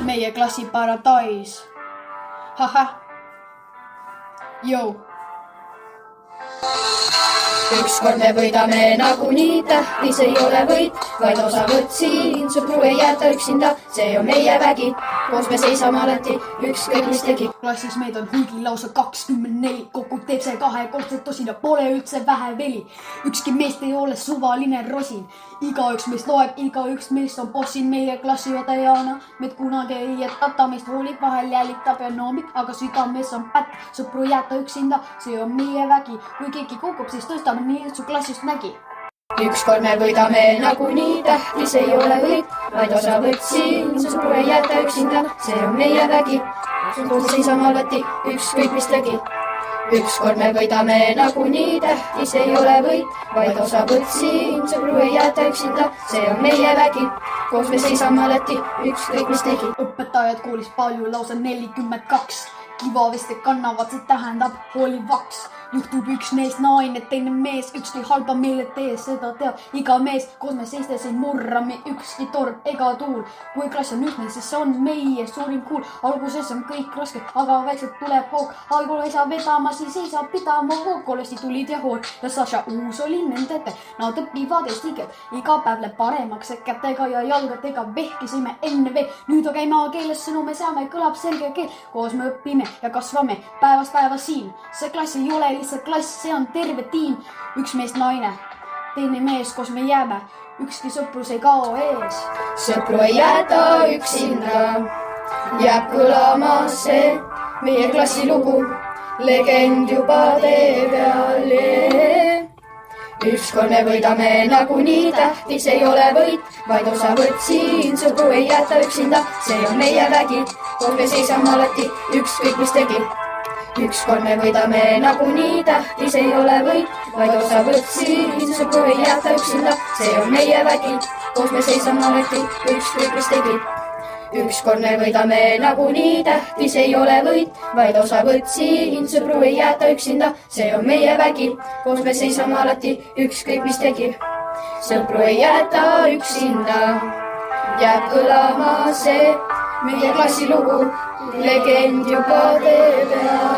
meie klassi paradise. Hahah. Jõu. Ükskord me võidame nagunii, tähtis ei ole võit, vaid osavõtt siin. Sõpru ei jäeta üksinda, see on meie vägi. Koos me seisame alati, ükskõik mis tegi. Klassis meid on hulgi lausa 24, kokku teeb see kahekordset tosin ja pole üldse vähe veli. Ükski meest ei ole suvaline rosin, igaüks meist loeb, igaüks meist on bossin. Meie klassiõdejana meid kunagi ei jätata, meist hoolib, vahel jälitab ja noomib, aga südames on pätt. Sõpru ei jäeta üksinda, see on meie vägi. Kui keegi kukub, siis tõstame nii, et su klassist nägi. Ükskord me võidame nagunii, tähtis ei ole võit, vaid osavõtt siin. Sõpru ei jäeta üksinda, see on meie vägi. Koos seisame alati, ükskõik mis tegi. Ükskord me võidame nagunii, tähtis ei ole võit, vaid osavõtt siin. Sõpru ei jäeta üksinda, see on meie vägi. Koos me seisame alati, ükskõik mis tegi. Õpetajad koolis palju, lausa 42. Kivaveste kannavad, see tähendab hoolivaks. Juhtub üks neist naine, teine mees, ükski halba meile tee, seda teab iga mees. Koos me seistes ei murrame ükski torm ega tuul. Kui klass on ühtne, siis see on meie suurim kuul. Alguses on kõik raske, aga väikselt tuleb hoog. Algul ei saa vedama, siis ei saa pidama hoog. Koolesti tulid ja hool ja Saša uus oli nende ette. Nad õpivad eesti keelt, iga päev läheb paremaks. Kätega ja jalgadega vehkisime enne veel. Nüüd aga emakeeles sõnu me saame, kõlab selge keel. Koos me õpime ja kasvame päevast päeva siin. See klass ei ole see klass, see on terve tiim. Üks meest naine, teine mees, koos me jääme, ükski sõprus ei kao ees. Sõpru ei jäeta üksinda, jääb kõlama see meie klassi lugu, legend juba tee peal. Ükskord me võidame nagunii, tähtis ei ole võit, vaid osavõtt siin. Sõpru ei jäeta üksinda, see on meie vägi. Koos me seisame alati, ükskõik mis tegi. Ükskord me võidame nagunii, tähtis ei ole võit, vaid osavõtt siin. Sõpru ei jäeta üksinda, see on meie vägi. Koos me seisame alati, ükskõik mis tegi. Ükskord me võidame nagunii, tähtis ei ole võit, vaid osavõtt siin. Sõpru ei jäeta üksinda, see on meie vägi. Koos me seisame alati, ükskõik mis tegi. Sõpru ei jäeta üksinda, jääb kõlama see meie klassi lugu, legend juba tee peal.